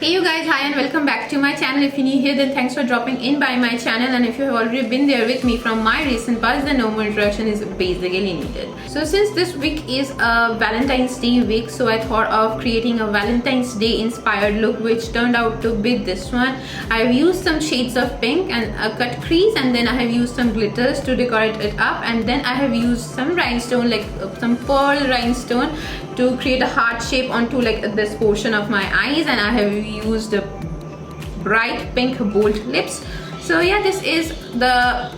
Hey you guys, hi and welcome back to my channel. If you're new here, then thanks for dropping in by my channel, and if you have already been there with me from my recent past, then no more introduction is basically needed. So since this week is a Valentine's Day week, so I thought of creating a Valentine's Day inspired look, which turned out to be this one. I've used some shades of pink and a cut crease, and then I have used some glitters to decorate it up, and then I have used some rhinestone, like some pearl rhinestone, to create a heart shape onto like this portion of my eyes, and I have used bright pink bold lips. So yeah, this is the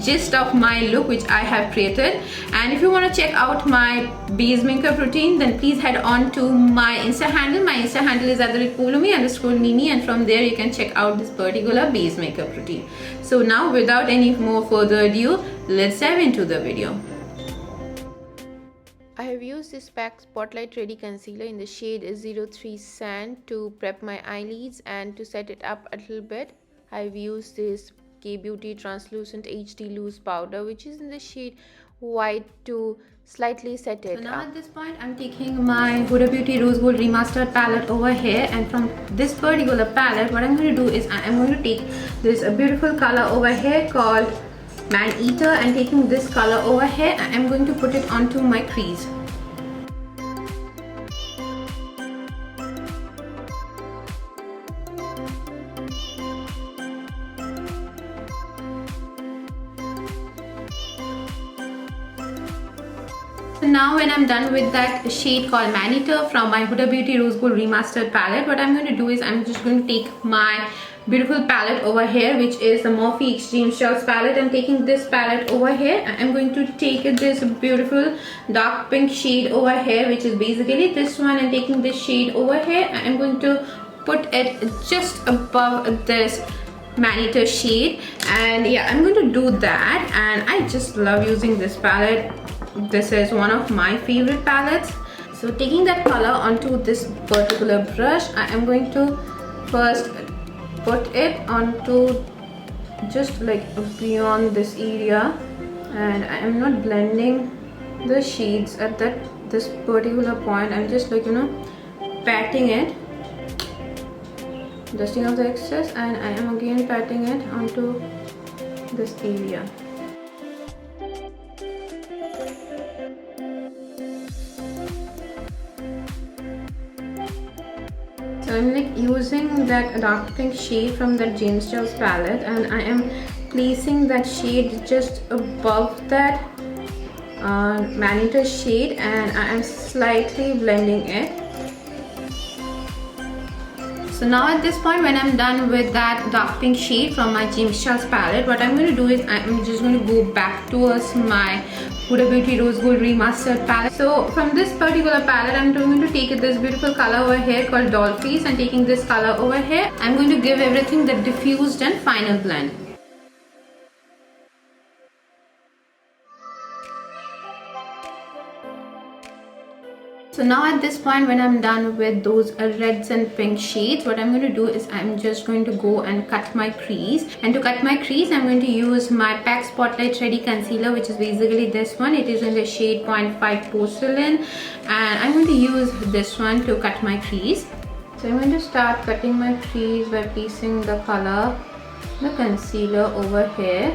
gist of my look which I have created. And if you want to check out my base makeup routine, then please head on to my Insta handle. My Insta handle is @follow_me_mimi, and from there you can check out this particular base makeup routine. So now, without any more further ado, let's dive into the video. I have used this PAC Spotlight Ready Concealer in the shade 03 Sand to prep my eyelids, and to set it up a little bit, I've used this K-Beauty Translucent HD Loose Powder, which is in the shade White, to slightly set it up. So now at this point, I'm taking my Huda Beauty Rose Gold Remastered palette over here, and from this particular palette, what I'm going to do is I'm going to take this beautiful color over here called Man Eater, and taking this color over here, I'm going to put it onto my crease. So now when I'm done with that shade called Man Eater from my Huda Beauty Rose Gold Remastered palette, what I'm going to do is I'm just going to take my beautiful palette over here, which is the Morphe Extreme Shells palette, and taking this palette over here, I'm going to take this beautiful dark pink shade over here, which is basically this one, and taking this shade over here, I'm going to put it just above this Man Eater shade. And yeah, I'm going to do that, and I just love using this palette. This is one of my favorite palettes. So taking that color onto this particular brush, I am going to first put it onto just like beyond this area, and I am not blending the shades at this particular point. I'm just like, patting it, dusting off the excess, and I am again patting it onto this area. So I'm like using that dark pink shade from that James Charles palette, and I am placing that shade just above that Man Eater shade, and I am slightly blending it. So now at this point, when I'm done with that dark pink shade from my James Charles palette, what I'm going to do is I'm just going to go back towards my Huda Beauty Rose Gold Remastered palette. So from this particular palette, I'm going to take this beautiful color over here called Dollface, and taking this color over here, I'm going to give everything the diffused and final blend. So now at this point, when I'm done with those reds and pink shades, what I'm going to do is I'm just going to go and cut my crease. And to cut my crease, I'm going to use my PAC Spotlight Ready Concealer, which is basically this one. It is in the shade 0.5 Porcelain, and I'm going to use this one to cut my crease. So I'm going to start cutting my crease by placing the color, the concealer over here.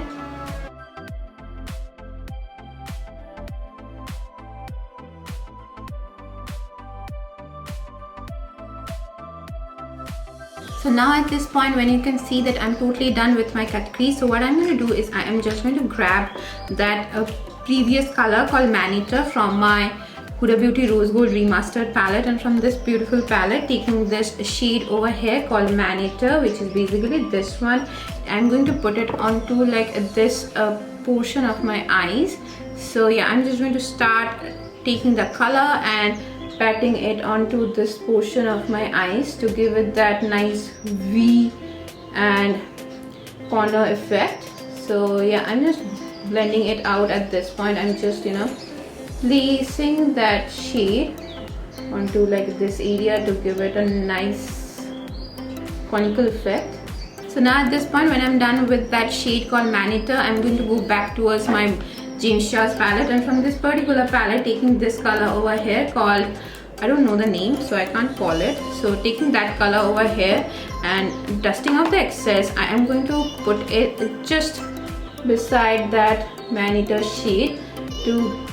So now at this point, when you can see that I'm totally done with my cut crease, so what I'm going to do is I am just going to grab that previous color called Man Eater from my Huda Beauty Rose Gold Remastered palette, and from this beautiful palette, taking this shade over here called Man Eater, which is basically this one, I'm going to put it onto like this portion of my eyes. So yeah, I'm just going to start taking the color and patting it onto this portion of my eyes to give it that nice V and corner effect. So yeah, I'm just blending it out at this point. I'm just placing that shade onto like this area to give it a nice conical effect. So now at this point, when I'm done with that shade called Man Eater, I'm going to go back towards my James Charles palette, and from this particular palette, taking this color over here called I don't know the name, so I can't call it. So taking that color over here and dusting off the excess, I am going to put it just beside that Man-Eater shade to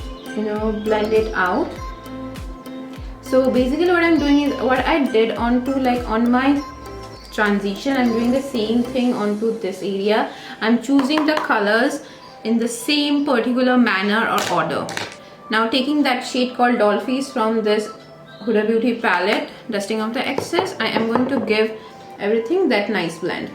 blend it out. So basically what I'm doing is what I did onto on my transition, I'm doing the same thing onto this area. I'm choosing the colors in the same particular manner or order. Now taking that shade called Dollface from this Huda Beauty palette, dusting off the excess, I am going to give everything that nice blend.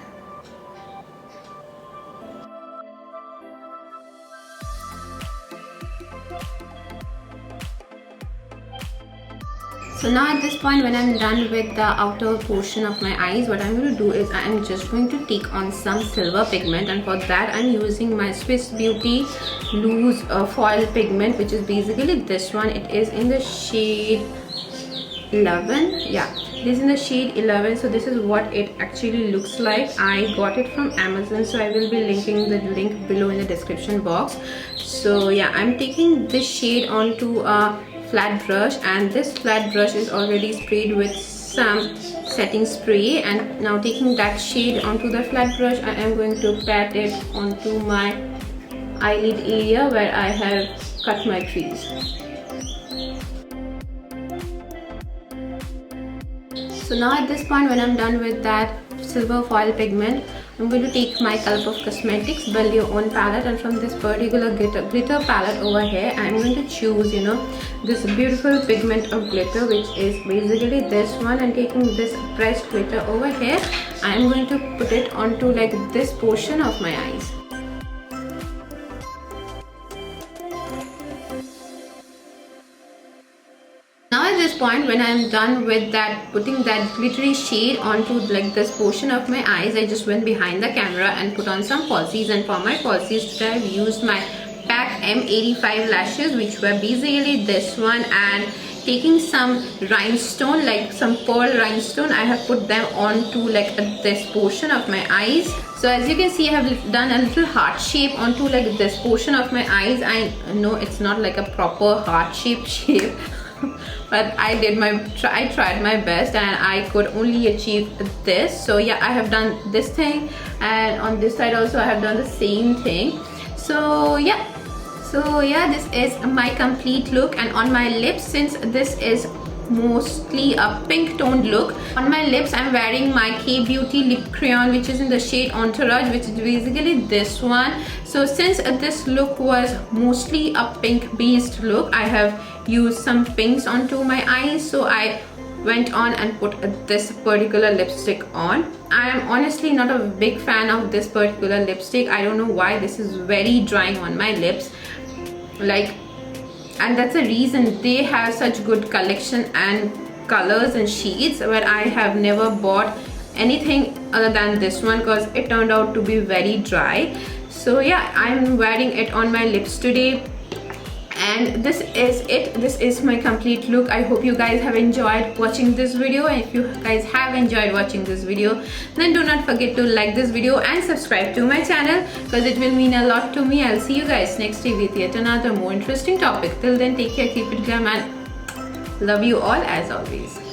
So now at this point, when I'm done with the outer portion of my eyes, what I'm going to do is I am just going to take on some silver pigment, and for that I'm using my Swiss Beauty loose foil pigment, which is basically this one. It is in the shade 11. Yeah, it is in the shade 11. So this is what it actually looks like. I got it from Amazon, so I will be linking the link below in the description box. So yeah, I'm taking this shade onto a flat brush, and this flat brush is already sprayed with some setting spray, and now taking that shade onto the flat brush, I am going to pat it onto my eyelid area where I have cut my crease. So now at this point, when I'm done with that silver foil pigment, I'm going to take my Colourpop Cosmetics Build Your Own palette, and from this particular glitter palette over here, I'm going to choose this beautiful pigment of glitter, which is basically this one, and taking this pressed glitter over here, I'm going to put it onto this portion of my eyes. Now at this point, when I'm done with that, putting that glittery shade onto this portion of my eyes, I just went behind the camera and put on some falsies, and for my falsies today I've used my PAC M85 lashes, which were basically this one, and taking some rhinestone, some pearl rhinestone, I have put them onto this portion of my eyes. So as you can see, I have done a little heart shape onto this portion of my eyes. I know it's not a proper heart shape but I tried my best, and I could only achieve this. So yeah, I have done this thing, and on this side also I have done the same thing. So yeah, this is my complete look. And on my lips, since this is mostly a pink toned look, on my lips I'm wearing my K Beauty lip crayon, which is in the shade Entourage, which is basically this one. So since this look was mostly a pink based look, I have used some pinks onto my eyes, so I went on and put this particular lipstick on. I am honestly not a big fan of this particular lipstick. I don't know why. This is very drying on my lips, and that's the reason they have such good collection and colors and shades, but I have never bought anything other than this one because it turned out to be very dry. So yeah, I'm wearing it on my lips today, and this is it. This is my complete look. I hope you guys have enjoyed watching this video, and if you guys have enjoyed watching this video, then do not forget to like this video and subscribe to my channel, because it will mean a lot to me. I'll see you guys next day with yet another more interesting topic. Till then, take care, keep it glam, and love you all as always.